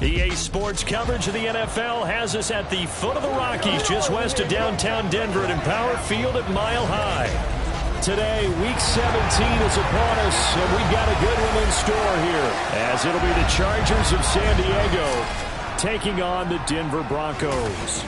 EA Sports coverage of the NFL has us at the foot of the Rockies, just west of downtown Denver at Empower Field at Mile High. Today, Week 17 is upon us, and we've got a good one in store here, as it'll be the Chargers of San Diego taking on the Denver Broncos.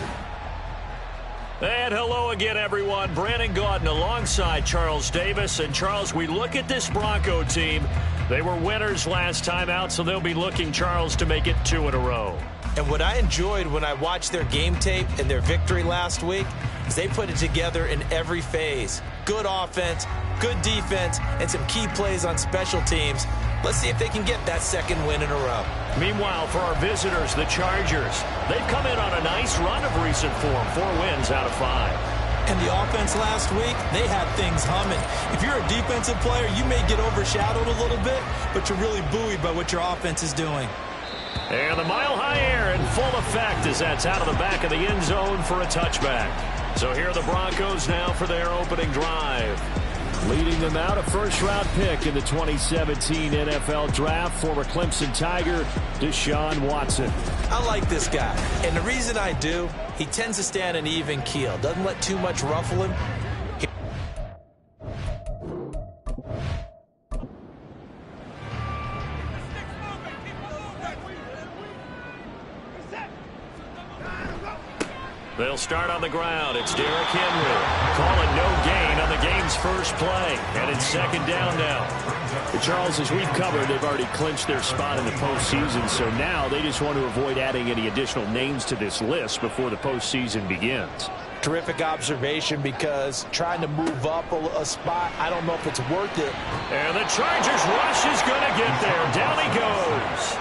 And hello again, everyone. Brandon Gaudin alongside Charles Davis. And, Charles, we look at this Bronco team. They were winners last time out, so they'll be looking, Charles, to make it 2 in a row. And what I enjoyed when I watched their game tape and their victory last week is they put it together in every phase. Good offense, good defense, and some key plays on special teams. Let's see if they can get that second win in a row. Meanwhile, for our visitors, the Chargers, they've come in on a nice run of recent form, 4 wins out of 5. And the offense last week, they had things humming. If you're a defensive player, you may get overshadowed a little bit, but you're really buoyed by what your offense is doing. And the mile-high air in full effect as that's out of the back of the end zone for a touchback. So here are the Broncos now for their opening drive. Leading them out, a first-round pick in the 2017 NFL Draft, former Clemson Tiger, Deshaun Watson. I like this guy, and the reason I do, he tends to stand an even keel, doesn't let too much ruffle him. They'll start on the ground. It's Derrick Henry calling no gain on the game's first play. And it's second down now. But Charles, as we've covered, they've already clinched their spot in the postseason. So now they just want to avoid adding any additional names to this list before the postseason begins. Terrific observation, because trying to move up a spot, I don't know if it's worth it. And the Chargers rush is going to get there. Down he goes.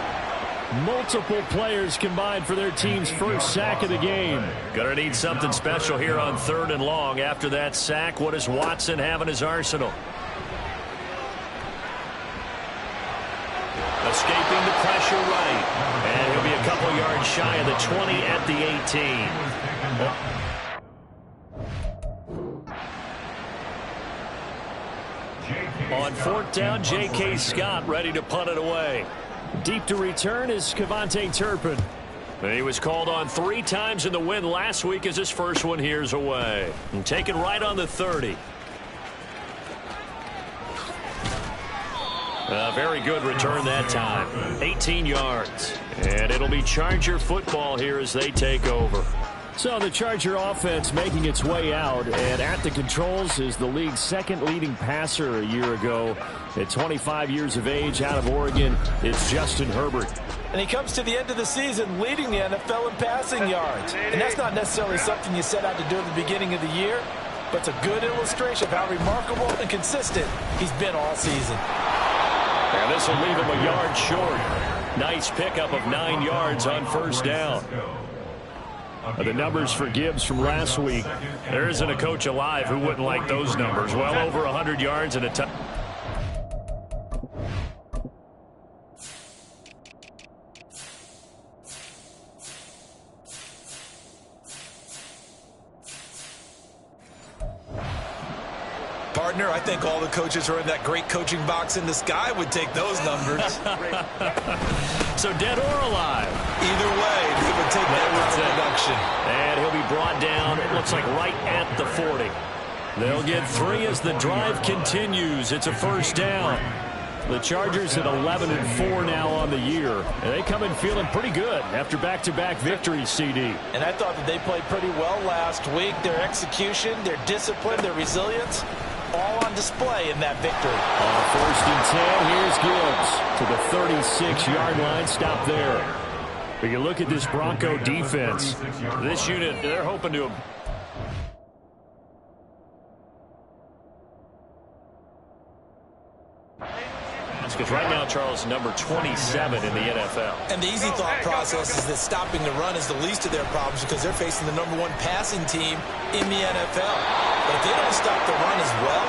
Multiple players combined for their team's first sack of the game. Gonna need something special here on 3rd and long. After that sack, what does Watson have in his arsenal? Escaping the pressure right. And he'll be a couple yards shy of the 20 at the 18. On 4th down, J.K. Scott ready to punt it away. Deep to return is Kevontae Turpin. He was called on 3 times in the win last week as his first one here's away. And taken right on the 30. A very good return that time. 18 yards. And it'll be Charger football here as they take over. So the Charger offense making its way out, and at the controls is the league's second leading passer a year ago. At 25 years of age, out of Oregon, it's Justin Herbert. And he comes to the end of the season leading the NFL in passing yards. And that's not necessarily something you set out to do at the beginning of the year, but it's a good illustration of how remarkable and consistent he's been all season. And this will leave him a yard short. Nice pickup of 9 yards on first down. The numbers for Gibbs from last week. There isn't a coach alive who wouldn't like those numbers. Well over 100 yards and a touchdown. Partner, I think all the coaches who are in that great coaching box in the sky would take those numbers. So dead or alive? Either way, they would take that production. And he'll be brought down, it looks like right at the 40. They'll get 3 as the drive continues. It's a first down. The Chargers at 11-4 now on the year. And they come in feeling pretty good after back-to-back victories, CD. And I thought that they played pretty well last week. Their execution, their discipline, their resilience, all on display in that victory. On 1st and 10, here's Gibbs to the 36-yard line. Stop there. But you look at this Bronco defense. This unit, they're hoping to... Because right now, Charles, number 27 in the NFL. And the easy thought process is that stopping the run is the least of their problems because they're facing the #1 passing team in the NFL. But if they don't stop the run as well,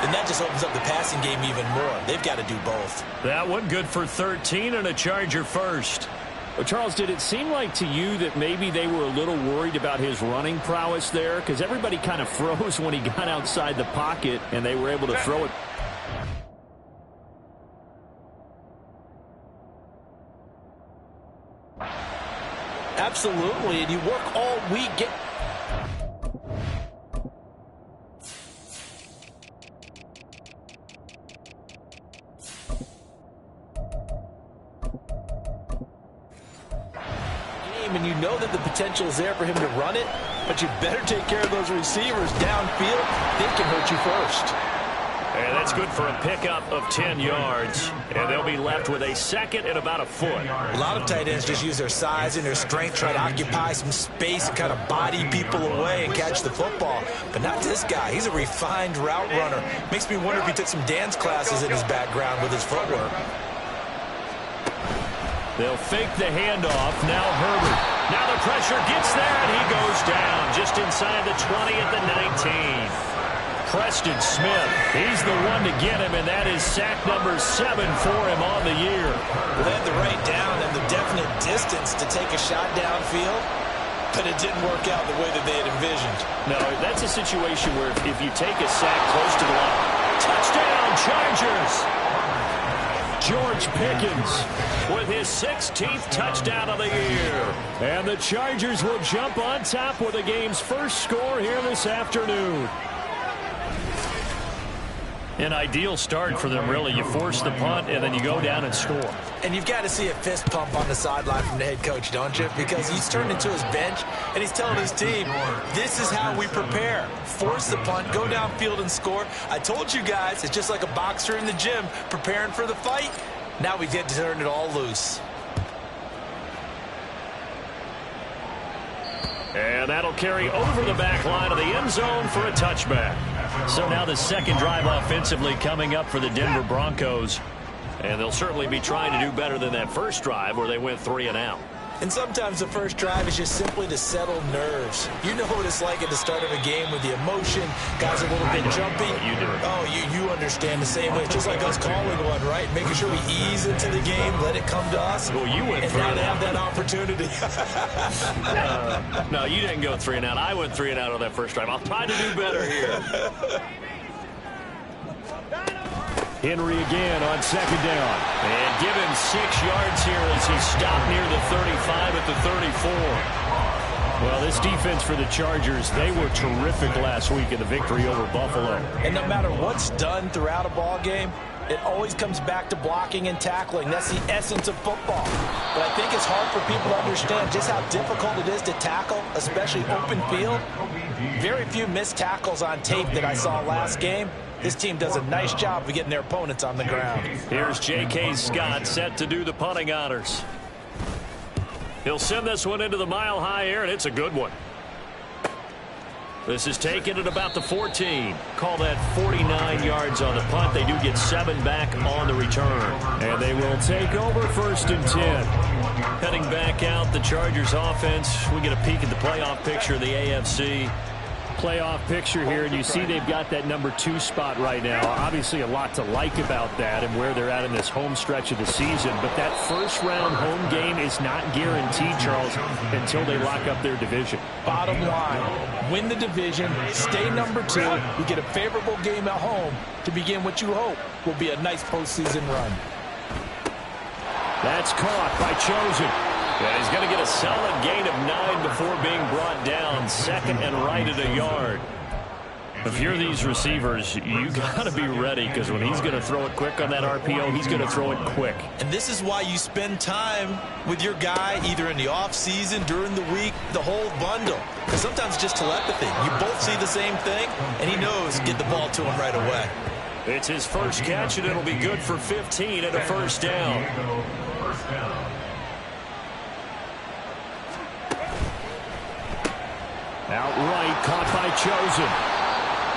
then that just opens up the passing game even more. They've got to do both. That one good for 13 and a Charger first. Well, Charles, did it seem like to you that maybe they were a little worried about his running prowess there? Because everybody kind of froze when he got outside the pocket and they were able to throw it. Absolutely, and you work all week. And you know that the potential is there for him to run it, but you better take care of those receivers downfield. They can hurt you first. And that's good for a pickup of 10 yards, and they'll be left with a second and about a foot. A lot of tight ends just use their size and their strength, try to occupy some space and kind of body people away and catch the football. But not this guy. He's a refined route runner. Makes me wonder if he took some dance classes in his background with his footwork. They'll fake the handoff. Now Herbert. Now the pressure gets there, and he goes down just inside the 20 at the 19. Preston Smith, he's the one to get him, and that is sack number 7 for him on the year. They had the right down and the definite distance to take a shot downfield, but it didn't work out the way that they had envisioned. No, that's a situation where if you take a sack close to the line, touchdown Chargers! George Pickens with his 16th touchdown of the year. And the Chargers will jump on top with the game's first score here this afternoon. An ideal start for them, really. You force the punt, and then you go down and score. And you've got to see a fist pump on the sideline from the head coach, don't you? Because he's turned into his bench, and he's telling his team, this is how we prepare. Force the punt, go downfield and score. I told you guys, it's just like a boxer in the gym preparing for the fight. Now we get to turn it all loose. And that'll carry over the back line of the end zone for a touchback. So now the second drive offensively coming up for the Denver Broncos. And they'll certainly be trying to do better than that first drive where they went 3 and out. And sometimes the first drive is just simply to settle nerves. You know what it's like at the start of a game with the emotion. Guys are a little bit jumpy. You do. Oh, you understand the same way. It's just like us calling one, right? Making sure we ease into the game, let it come to us. Well, you went 3 and out. Have that opportunity. No, you didn't go 3 and out. I went 3 and out on that first drive. I'll try to do better here. Henry again on second down. And give him 6 yards here as he stopped near the 35 at the 34. Well, this defense for the Chargers, they were terrific last week in the victory over Buffalo. And no matter what's done throughout a ball game, it always comes back to blocking and tackling. That's the essence of football. But I think it's hard for people to understand just how difficult it is to tackle, especially open field. Very few missed tackles on tape that I saw last game. This team does a nice job of getting their opponents on the ground. Here's J.K. Scott set to do the punting honors. He'll send this one into the mile-high air, and it's a good one. This is taken at about the 14. Call that 49 yards on the punt. They do get 7 back on the return. And they will take over 1st and 10. Heading back out, the Chargers offense. We get a peek at the playoff picture of the AFC. Playoff picture here, and you see they've got that number 2 spot right now. Obviously a lot to like about that and where they're at in this home stretch of the season, but that first round home game is not guaranteed, Charles, until they lock up their division. Bottom line, win the division, stay number 2, you get a favorable game at home to begin what you hope will be a nice postseason run. That's caught by Chosen. And he's going to get a solid gain of 9 before being brought down. 2nd and right at a yard. If you're these receivers, you got to be ready, because when he's going to throw it quick on that RPO, he's going to throw it quick. And this is why you spend time with your guy either in the offseason, during the week, the whole bundle. Because sometimes it's just telepathy. You both see the same thing, and he knows get the ball to him right away. It's his first catch, and it'll be good for 15 and a first down. Outright caught by Chosen.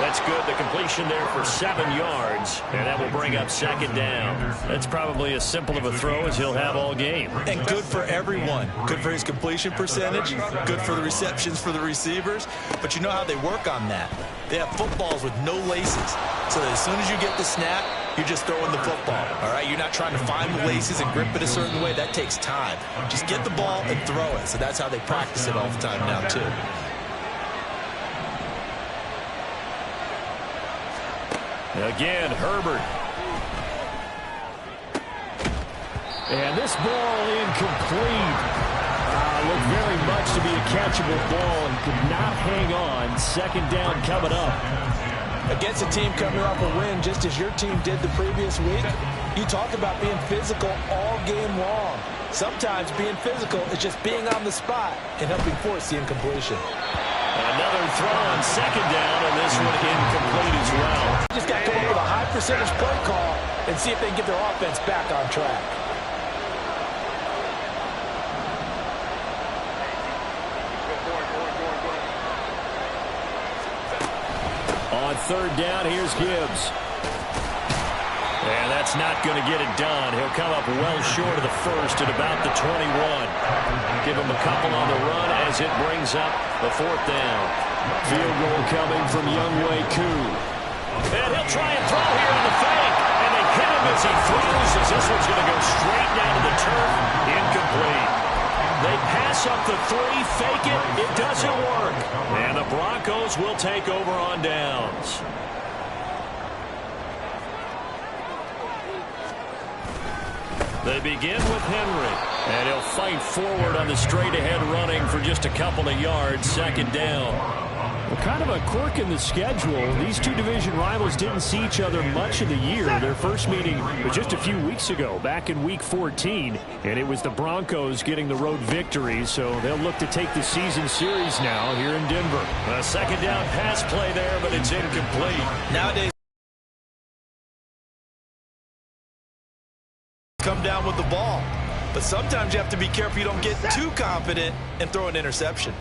That's good. The completion there for 7 yards, and that will bring up 2nd down. That's probably as simple of a throw as he'll have all game. And good for everyone. Good for his completion percentage, good for the receptions for the receivers. But you know how they work on that. They have footballs with no laces, so that as soon as you get the snap, you're just throwing the football, all right? You're not trying to find the laces and grip it a certain way. That takes time. Just get the ball and throw it. So that's how they practice it all the time now, too. Again, Herbert. And this ball incomplete. Looked very much to be a catchable ball and could not hang on. Second down coming up. Against a team coming off a win just as your team did the previous week, you talk about being physical all game long. Sometimes being physical is just being on the spot and helping force the incompletion. Another throw on second down, and this one incomplete as well. Just got to come up with a high percentage play call and see if they can get their offense back on track. On third down, here's Gibbs. And that's not going to get it done. He'll come up well short of the first at about the 21. Give him a couple on the run as it brings up the fourth down. Field goal coming from Younghoe Koo. And he'll try and throw here on the fake. And they hit him as he throws, as this one's going to go straight down to the turf. Incomplete. They pass up the three, fake it. It doesn't work. And the Broncos will take over on downs. They begin with Henry, and he'll fight forward on the straight-ahead running for just a couple of yards. Second down. Well, kind of a quirk in the schedule. These two division rivals didn't see each other much of the year. Their first meeting was just a few weeks ago, back in Week 14, and it was the Broncos getting the road victory, so they'll look to take the season series now here in Denver. A second down pass play there, but it's incomplete. Nowadays, come down with the ball. But sometimes you have to be careful you don't get too confident and throw an interception.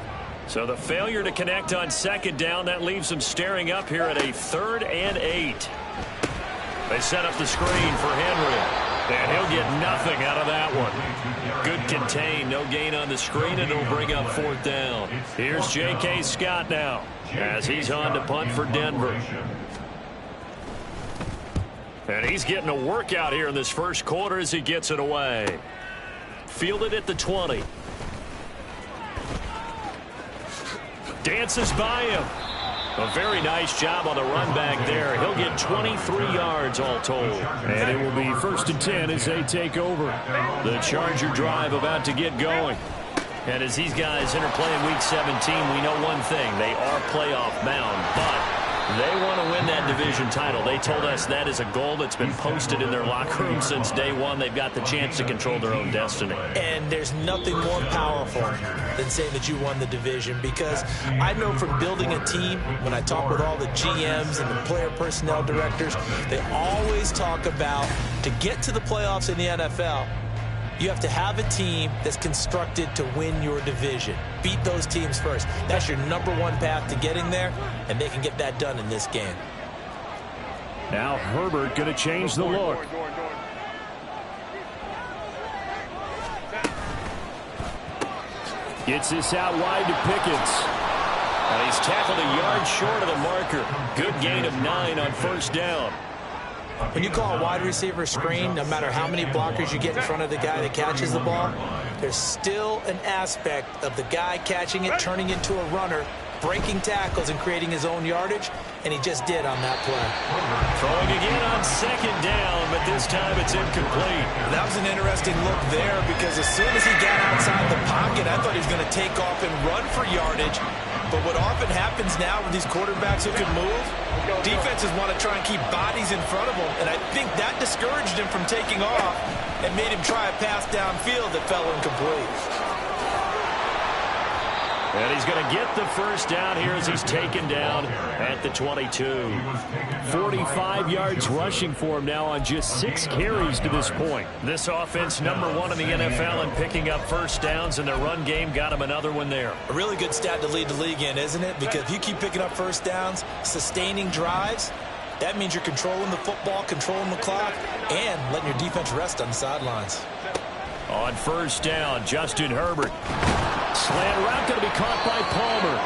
So the failure to connect on second down, that leaves them staring up here at a 3rd and 8. They set up the screen for Henry, and he'll get nothing out of that one. Good contain, no gain on the screen, and it'll bring up 4th down. Here's J.K. Scott now as he's on to punt for Denver. And he's getting a workout here in this first quarter as he gets it away. Fielded at the 20. Dances by him. A very nice job on the run back there. He'll get 23 yards all told. And it will be 1st and 10 as they take over. The Charger drive about to get going. And as these guys interplay in Week 17, we know one thing. They are playoff bound, but they want to win that division title. They told us that is a goal that's been posted in their locker room since day one. They've got the chance to control their own destiny. And there's nothing more powerful than saying that you won the division, because I know from building a team, when I talk with all the GMs and the player personnel directors, they always talk about, to get to the playoffs in the NFL, you have to have a team that's constructed to win your division. Beat those teams first. That's your #1 path to getting there, and they can get that done in this game. Now Herbert going to change the look. Gets this out wide to Pickens. And he's tackled a yard short of the marker. Good gain of 9 on 1st down. When you call a wide receiver screen, no matter how many blockers you get in front of the guy that catches the ball, there's still an aspect of the guy catching it, turning into a runner, breaking tackles and creating his own yardage, and he just did on that play. Throwing again on 2nd down, but this time it's incomplete. That was an interesting look there, because as soon as he got outside the pocket, I thought he was going to take off and run for yardage. But what often happens now with these quarterbacks who can move, defenses want to try and keep bodies in front of them, and I think that discouraged him from taking off and made him try a pass downfield that fell incomplete. And he's going to get the 1st down here as he's taken down at the 22. 45 yards rushing for him now on just 6 carries to this point. This offense #1 in the NFL in picking up 1st downs, and their run game got him another one there. A really good stat to lead the league in, isn't it? Because if you keep picking up 1st downs, sustaining drives, that means you're controlling the football, controlling the clock, and letting your defense rest on the sidelines. On 1st down, Justin Herbert. Slant route going to be caught by Palmer.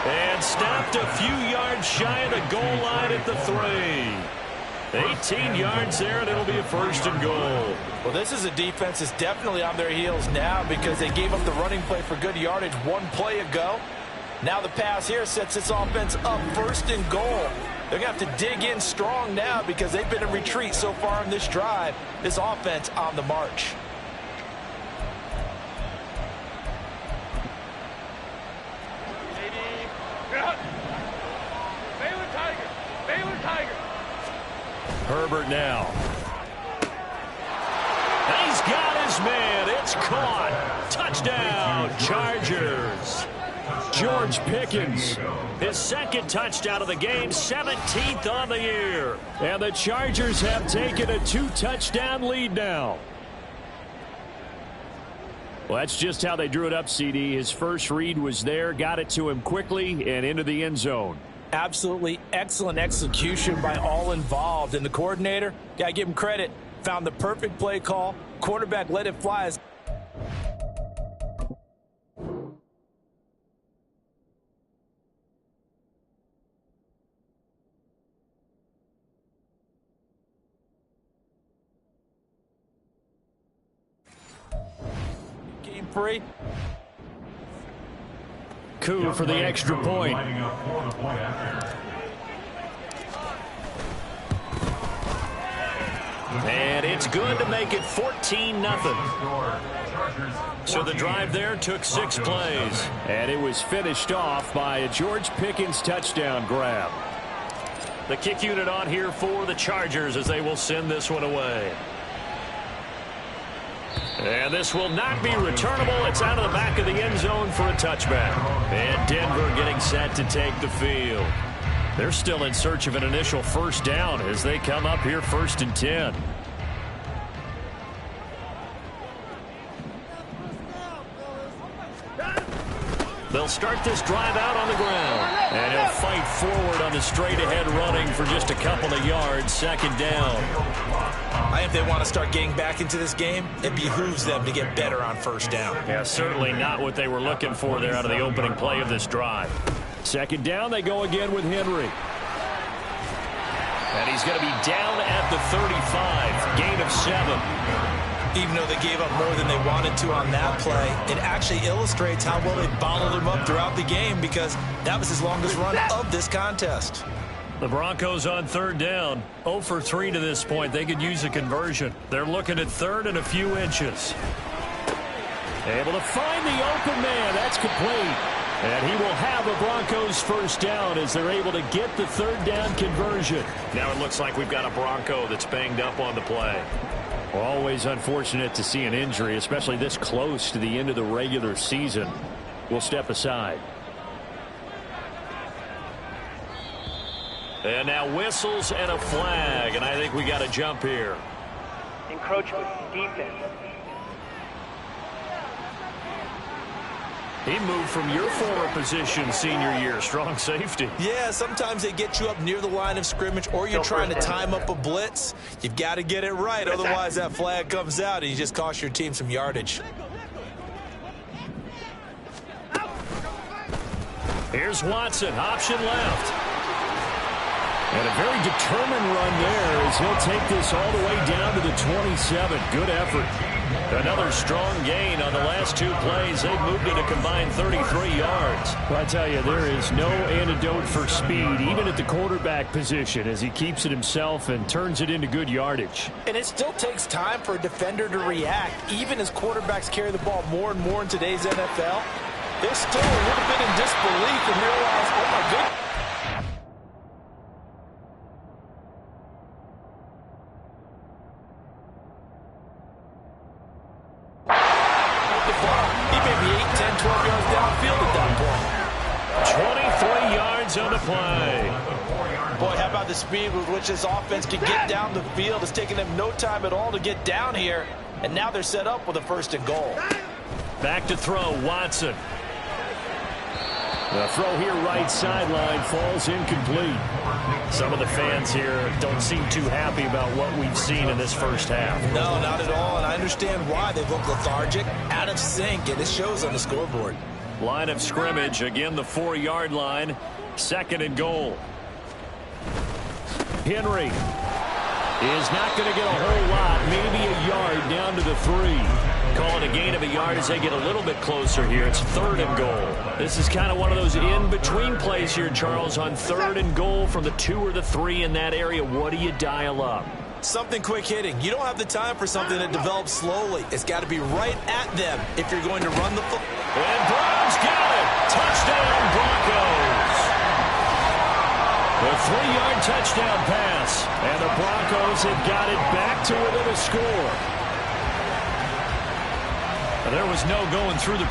And stopped a few yards shy of the goal line at the 3. 18 yards there, and it'll be a 1st and goal. Well, this is a defense that's definitely on their heels now, because they gave up the running play for good yardage one play ago. Now the pass here sets this offense up 1st and goal. They're going to have to dig in strong now, because they've been in retreat so far in this drive. This offense on the march. Herbert now. And he's got his man. It's caught. Touchdown, Chargers. George Pickens, his second touchdown of the game, 17th on the year. And the Chargers have taken a 2-touchdown lead now. Well, that's just how they drew it up, CD. His first read was there, got it to him quickly, and into the end zone. Absolutely excellent execution by all involved. And the coordinator, got to give him credit, found the perfect play call. Quarterback let it fly. Game free. Coup for the extra point. And it's good to make it 14-0. So the drive there took 6 plays. And it was finished off by a George Pickens touchdown grab. The kick unit on here for the Chargers as they will send this one away. And this will not be returnable. It's out of the back of the end zone for a touchback. And Denver getting set to take the field. They're still in search of an initial first down as they come up here 1st and 10. They'll start this drive out on the ground. And he'll fight forward on the straight-ahead running for just a couple of yards. 2nd down. I think if they want to start getting back into this game, it behooves them to get better on 1st down. Yeah, certainly not what they were looking for there out of the opening play of this drive. 2nd down, they go again with Henry. And he's going to be down at the 35. Gain of 7. Even though they gave up more than they wanted to on that play, it actually illustrates how well they bottled him up throughout the game because that was his longest run of this contest. The Broncos on 3rd down. 0 for 3 to this point. They could use a conversion. They're looking at 3rd and a few inches. Able to find the open man. That's complete. And he will have a Broncos 1st down as they're able to get the 3rd down conversion. Now it looks like we've got a Bronco that's banged up on the play. Always unfortunate to see an injury, especially this close to the end of the regular season. We'll step aside. And now whistles and a flag, and I think we got a jump here. Encroachment, defense. He moved from your former position senior year, strong safety. Yeah, sometimes they get you up near the line of scrimmage or you're trying to time up a blitz. You've got to get it right, otherwise that flag comes out and you just cost your team some yardage. Here's Watson, option left. And a very determined run there as he'll take this all the way down to the 27. Good effort. Another strong gain on the last 2 plays. They've moved it a combined 33 yards. Well, I tell you, there is no antidote for speed, even at the quarterback position, as he keeps it himself and turns it into good yardage. And it still takes time for a defender to react. Even as quarterbacks carry the ball more and more in today's NFL, they're still a little bit in disbelief and realize, oh my goodness. On the play. Boy, how about the speed with which this offense can get down the field? It's taken them no time at all to get down here, and now they're set up with a 1st and goal. Back to throw, Watson. The throw here right sideline falls incomplete. Some of the fans here don't seem too happy about what we've seen in this 1st half. No, not at all, and I understand why. They look lethargic, out of sync, and it shows on the scoreboard. Line of scrimmage, again the 4-yard line. 2nd and goal. Henry is not going to get a whole lot, maybe a yard down to the 3. Calling a gain of a yard as they get a little bit closer here. It's 3rd and goal. This is kind of one of those in-between plays here, Charles, on 3rd and goal from the 2 or the 3 in that area. What do you dial up? Something quick hitting. You don't have the time for something that develops slowly. It's got to be right at them if you're going to run the football. And Browns got it. Touchdown, Broncos. The 3-yard touchdown pass. And the Broncos have got it back to within a score. There was no going through the